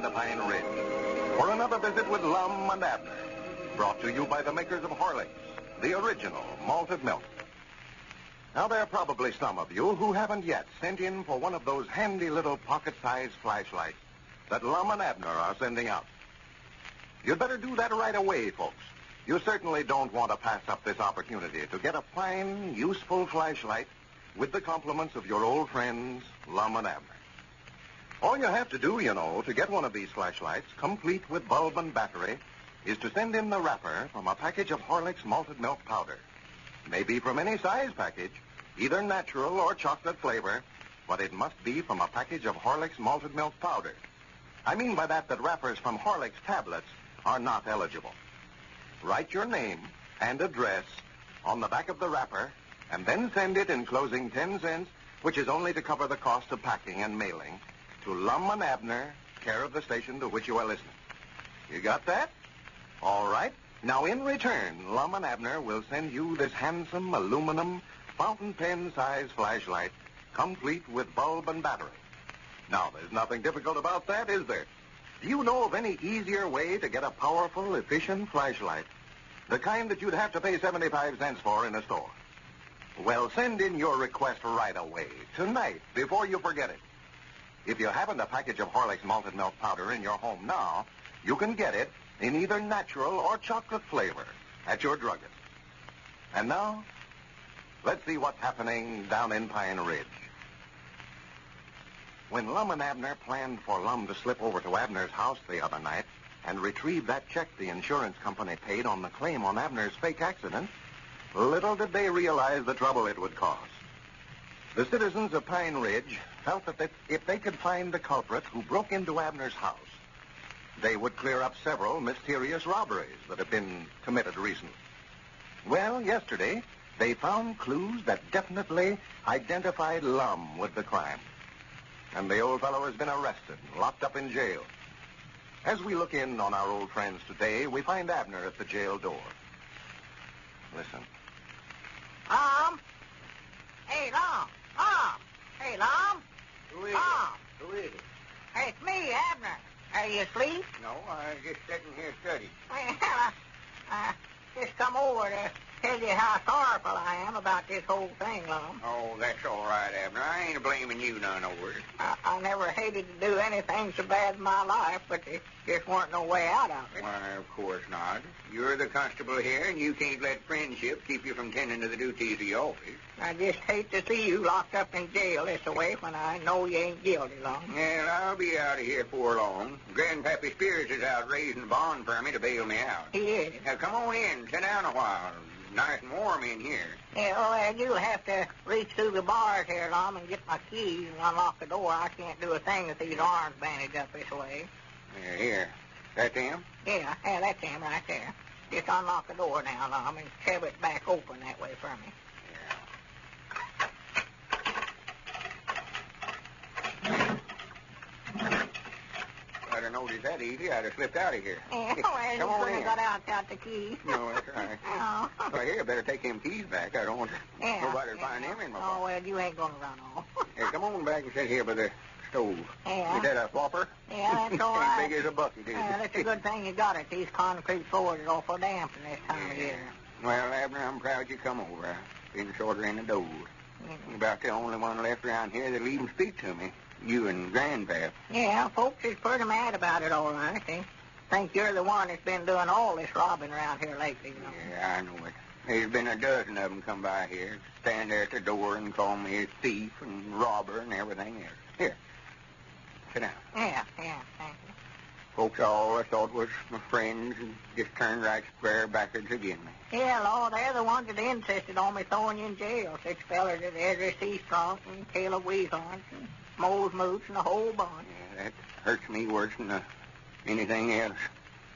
down to Pine Ridge for another visit with Lum and Abner, brought to you by the makers of Horlicks, the original malted milk. Now, there are probably some of you who haven't yet sent in for one of those handy little pocket-sized flashlights that Lum and Abner are sending out. You'd better do that right away, folks. You certainly don't want to pass up this opportunity to get a fine, useful flashlight with the compliments of your old friends, Lum and Abner. All you have to do, you know, to get one of these flashlights, complete with bulb and battery, is to send in the wrapper from a package of Horlicks malted milk powder. Maybe from any size package, either natural or chocolate flavor, but it must be from a package of Horlicks malted milk powder. I mean by that wrappers from Horlicks tablets are not eligible. Write your name and address on the back of the wrapper, and then send it enclosing 10 cents, which is only to cover the cost of packing and mailing, to Lum and Abner, care of the station to which you are listening. You got that? All right. Now, in return, Lum and Abner will send you this handsome aluminum fountain pen-size flashlight, complete with bulb and battery. Now, there's nothing difficult about that, is there? Do you know of any easier way to get a powerful, efficient flashlight, the kind that you'd have to pay 75 cents for in a store? Well, send in your request right away, tonight, before you forget it. If you haven't a package of Horlicks malted milk powder in your home now, you can get it in either natural or chocolate flavor at your druggist. And now, let's see what's happening down in Pine Ridge. When Lum and Abner planned for Lum to slip over to Abner's house the other night and retrieve that check the insurance company paid on the claim on Abner's fake accident, little did they realize the trouble it would cause. The citizens of Pine Ridge felt that if they could find the culprit who broke into Abner's house, they would clear up several mysterious robberies that have been committed recently. Well, yesterday, they found clues that definitely identified Lum with the crime. And the old fellow has been arrested and locked up in jail. As we look in on our old friends today, we find Abner at the jail door. Listen. Lum? Hey, Lum. Lum. Hey, Lum. Who is Lum. it? Who is it? Hey, it's me, Abner. Are you asleep? No, I was just sitting here studying. Well, I just come over to tell you how sorrowful I am about this whole thing, Lum. Oh, that's all right, Abner. I ain't blaming you none over it. I never hated to do anything so bad in my life, but there just weren't no way out of it. Why, of course not. You're the constable here, and you can't let friendship keep you from tending to the duties of your office. I just hate to see you locked up in jail this way when I know you ain't guilty, Lum. Well, I'll be out of here before long. Grandpap Spears is out raising a bond for me to bail me out. He is. Now, come on in. Sit down a while. Nice and warm in here. Yeah, well, you'll have to reach through the bars here, Lum, and get my keys and unlock the door. I can't do a thing with these arms bandaged up this way. Here. That them? Yeah, that's him right there. Just unlock the door now, Lum, and shove it back open that way for me. I'd have noticed that easy. I'd have slipped out of here. Yeah, well, Come on in. Got out the keys. No, that's right. Oh. Well, here, better take them keys back. I don't want nobody to find them in my Oh, pocket. well, you ain't going to run off. Hey, come on back and sit here by the stove. Yeah. Is that a flopper? Yeah, that's all right. As big as a bucket, is Yeah, it? that's a good thing you got it. These concrete floors are awful damp in this time of year. Well, Abner, I'm proud you come over. I've been shorter in the door. You're about the only one left around here that'll even speak to me. You and Grandpap. Yeah, folks is pretty mad about it, all right. They think you're the one that's been doing all this robbing around here lately, you know. Yeah, I know it. There's been a dozen of them come by here, stand there at the door and call me a thief and robber and everything else. Here, sit down. Yeah, thank you. Folks all I thought was my friends and just turned right square backwards again me. Yeah, Lord, they're the ones that insisted on me throwing you in jail. Six fellers that Ezra C. Strunk and Caleb Weeshorn and Mose Moots and the whole bunch. Yeah, that hurts me worse than anything else.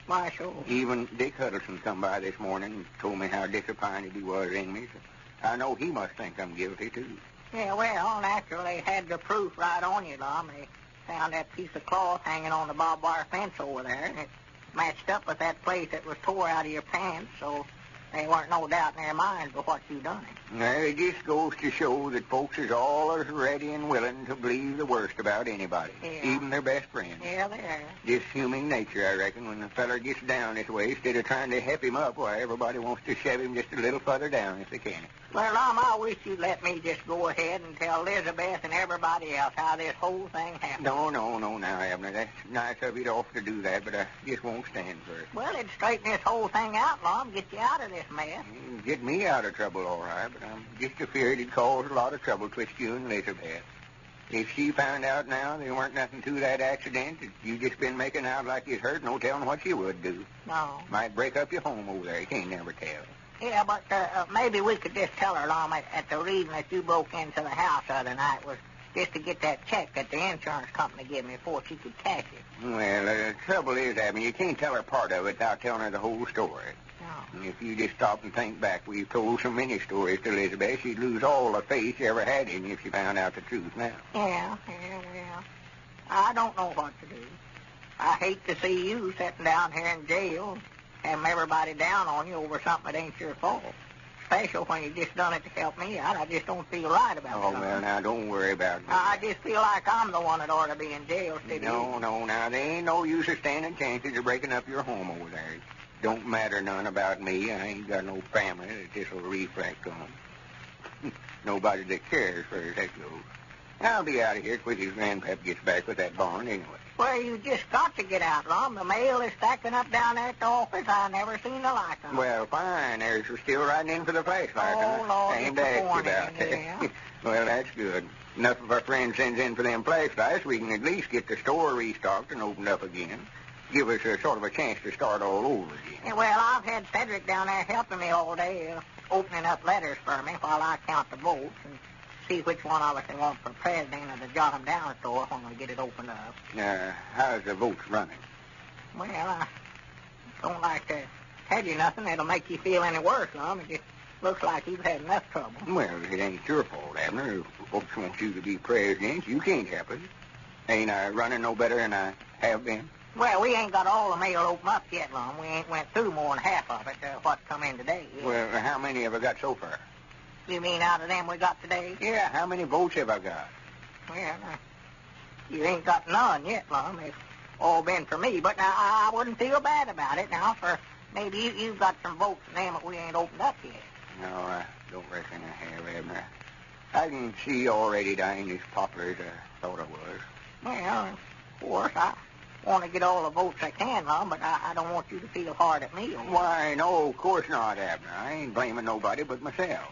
Why, sure. Even Dick Huddleston come by this morning and told me how disappointed he was in me. So I know he must think I'm guilty, too. Yeah, well, naturally, they had the proof right on you, Lum. They found that piece of cloth hanging on the barbed wire fence over there, and it matched up with that place that was tore out of your pants, so there weren't no doubt in their minds but what you done it. Well, it just goes to show that folks is all as ready and willing to believe the worst about anybody, even their best friends. Yeah, they are. Just human nature, I reckon. When a feller gets down this way, instead of trying to help him up, why, everybody wants to shove him just a little further down if they can. Well, Lum, I wish you'd let me just go ahead and tell Elizabeth and everybody else how this whole thing happened. No, now, Abner. That's nice of you to offer to do that, but I just won't stand for it. Well, it'd straighten this whole thing out, Lum, get you out of this mess. Get me out of trouble, all right, but I'm just afraid it'd cause a lot of trouble twixt you and Elizabeth. If she found out now there weren't nothing to that accident, that you just been making out like you's hurt, no telling what she would do. No. Might break up your home over there. You can't never tell. Yeah, but maybe we could just tell her, Lum, that the reason that you broke into the house the other night was just to get that check that the insurance company gave me before she could cash it. Well, the trouble is, Abner, you can't tell her part of it without telling her the whole story. No. And if you just stop and think back, we've told so many stories to Elizabeth, she'd lose all the faith she ever had in you if she found out the truth now. Yeah, well, I don't know what to do. I hate to see you sitting down here in jail, having everybody down on you over something that ain't your fault. Especially when you just done it to help me out. I just don't feel right about it. Oh, well, now, don't worry about me. I just feel like I'm the one that ought to be in jail instead of you. No, now, there ain't no use of standing chances of breaking up your home over there. It don't matter none about me. I ain't got no family that this'll reflect on. Nobody that cares for as that goes. I'll be out of here quick as Grandpap gets back with that bond anyway. Well, you just got to get out, Lum. The mail is stacking up down there at the office. I never seen the like of it. Well, fine. There's still riding in for the flashlight. Oh, Lord, Ain't it's to ask you warning, about that. yeah. Well, that's good. Enough of our friends sends in for them flashlights, we can at least get the store restocked and opened up again. Give us a sort of a chance to start all over again. Yeah, well, I've had Cedric down there helping me all day, opening up letters for me while I count the votes and see which one of us they want for president of the Jot 'em Down store when we get it opened up. How's the votes running? Well, I don't like to tell you nothing that'll make you feel any worse, Lum. It just looks like you've had enough trouble. Well, it ain't your fault, Abner. If folks want you to be president, you can't help it. Ain't I running no better than I have been? Well, we ain't got all the mail open up yet, Lum. We ain't went through more than half of it, what's come in today. Well, how many have I got so far? You mean out of them we got today? Yeah, how many votes have I got? Well, you ain't got none yet, Lum. It's all been for me. But now, I wouldn't feel bad about it now, for maybe you've got some votes in them that we ain't opened up yet. No, I don't reckon I have, Abner. I can see already that I ain't as popular as I thought I was. Well, of course, I want to get all the votes I can, Lum, but I don't want you to feel hard at me. Why, no, of course not, Abner. I ain't blaming nobody but myself.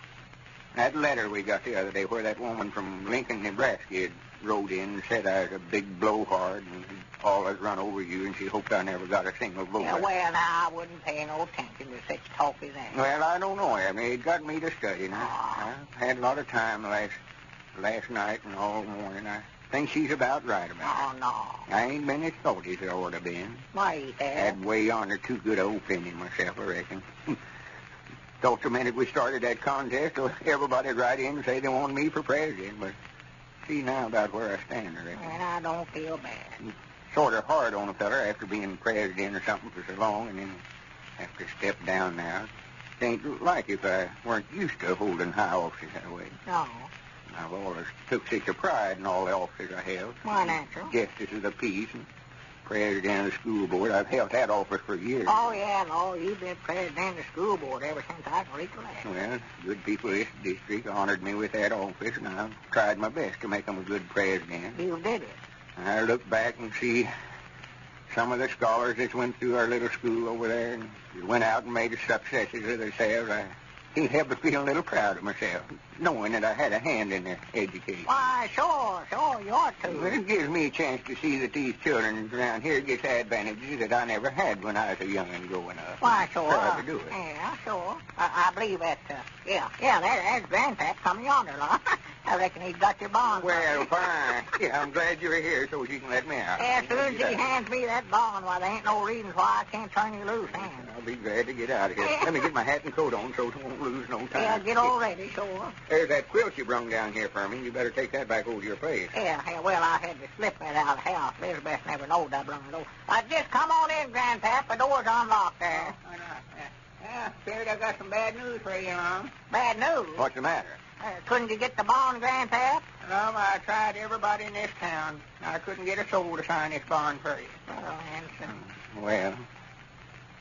That letter we got the other day where that woman from Lincoln, Nebraska had wrote in and said I was a big blowhard and always run over you, and she hoped I never got a single vote. Yeah, well, now, I wouldn't pay no attention to such talk as that. Well, I don't know, Abner. It got me to studying. I had a lot of time last night and all morning. I think she's about right about it. Oh, no. I ain't been as salty as I ought to been. Why, you there? Had way yonder too good a opinion myself, I reckon. Thought the minute we started that contest, everybody'd write in and say they wanted me for president, but see now about where I stand, I reckon. Well, I don't feel bad. Sort of hard on a feller after being president or something for so long and then have to step down now. It ain't like if I weren't used to holding high offices that way. No. I've always took such a pride in all the offices I held. Why, natural? Justice of the peace and president of the school board. I've held that office for years. Oh, yeah, no, you've been president of the school board ever since I can recollect. Well, good people of this district honored me with that office, and I've tried my best to make them a good president. You did it. I look back and see some of the scholars that went through our little school over there and went out and made successes of themselves. I can't help but feel a little proud of myself, knowing that I had a hand in their education. Why, sure, you ought to. Well, it gives me a chance to see that these children around here get advantages that I never had when I was a young'un growing up. Why, sure. Proud to do it. Yeah, sure. I believe that, there's Grandpap coming yonder, Lon. I reckon he's got your bond. Well, fine. Yeah, I'm glad you're here so you can let me out. Yeah, as soon as he hands me that bond, why, there ain't no reason why I can't turn you loose, hand. I'll be glad to get out of here. Let me get my hat and coat on so I won't lose no time. Yeah, get all ready, sure. There's that quilt you brung down here for me. You better take that back over to your place. Yeah, well, I had to slip that out of the house. Elizabeth never knowed I brung it over. Just come on in, Grandpap. The door's unlocked there. Yeah, Spirit, I got some bad news for you, Lum. Bad news. What's the matter? Couldn't you get the bond, Grandpap? Lum, I tried everybody in this town. I couldn't get a soul to sign this bond for you. Oh, Hanson. Well,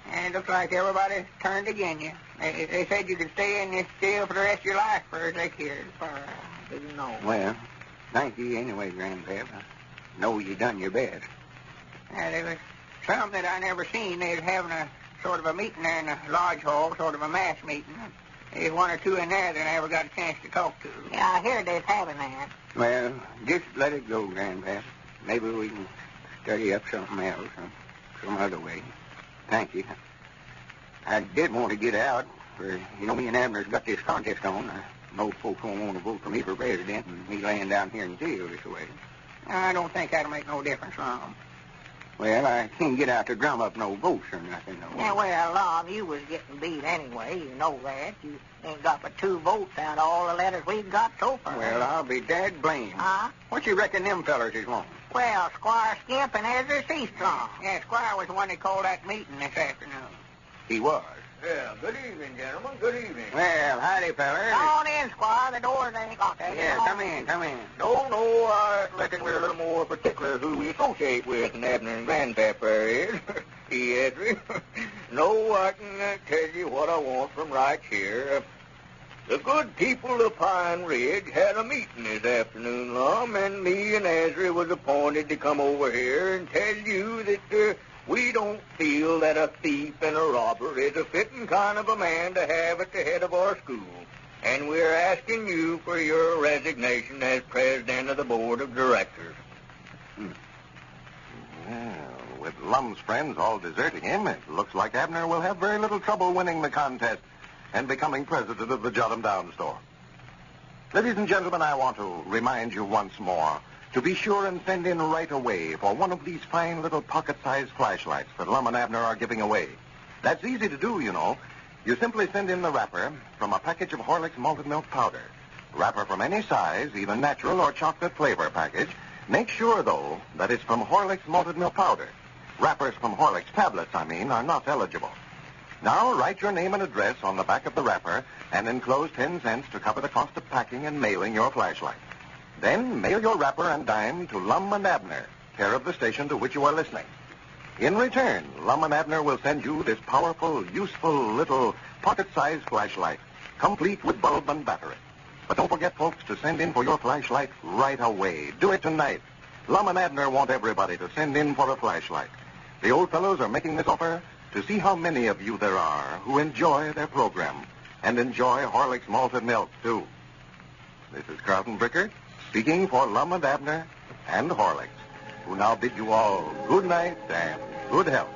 and it looks like everybody turned again you. They said you could stay in this jail for the rest of your life for as they cared. I didn't know. Well, thank you anyway, Grandpap. I know you done your best. There was something that I never seen. They was having a sort of a meeting there in the lodge hall, sort of a mass meeting. There's one or two in there that I never got a chance to talk to. Yeah, I heard they's having that. Well, just let it go, Grandpap. Maybe we can study up something else some other way. Thank you. I did want to get out, for, me and Abner's got this contest on. I know folks won't want to vote for me for president, and me laying down here in jail this way. I don't think that'll make no difference, Lum. Well, I can't get out to drum up no votes or nothing, though. Yeah, well, Lum, you was getting beat anyway. You know that. You ain't got but 2 votes out of all the letters we've got so far. Well, I'll be dad blamed. Huh? What you reckon them fellers is wanting? Well, Squire Skimp and Ezra Seastrong. Yeah, Squire was the one that called that meeting this afternoon. He was? Yeah, good evening, gentlemen. Good evening. Well, howdy, fellers. Come on in, Squire. The doors ain't locked. Yeah, come in. No, I reckon we're a little more particular who we associate with than Abner and Grandpap there is. Yes, no, I can tell you what I want from right here. The good people of Pine Ridge had a meeting this afternoon, Lum, and me and Ezra was appointed to come over here and tell you that we don't feel that a thief and a robber is a fitting kind of a man to have at the head of our school. And we're asking you for your resignation as president of the board of directors. Well, with Lum's friends all deserting him, it looks like Abner will have very little trouble winning the contest and becoming president of the Jot 'em Down store. Ladies and gentlemen, I want to remind you once more to be sure and send in right away for one of these fine little pocket-sized flashlights that Lum and Abner are giving away. That's easy to do, you know. You simply send in the wrapper from a package of Horlicks malted milk powder. Wrapper from any size, even natural or chocolate flavor package. Make sure, though, that it's from Horlicks malted milk powder. Wrappers from Horlicks tablets, are not eligible. Now, write your name and address on the back of the wrapper and enclose 10 cents to cover the cost of packing and mailing your flashlight. Then mail your wrapper and dime to Lum and Abner, care of the station to which you are listening. In return, Lum and Abner will send you this powerful, useful little pocket-sized flashlight, complete with bulb and battery. But don't forget, folks, to send in for your flashlight right away. Do it tonight. Lum and Abner want everybody to send in for a flashlight. The old fellows are making this offer to see how many of you there are who enjoy their program and enjoy Horlicks malted milk, too. This is Carlton Bricker, speaking for Lum and Abner and Horlicks, who now bid you all good night and good health.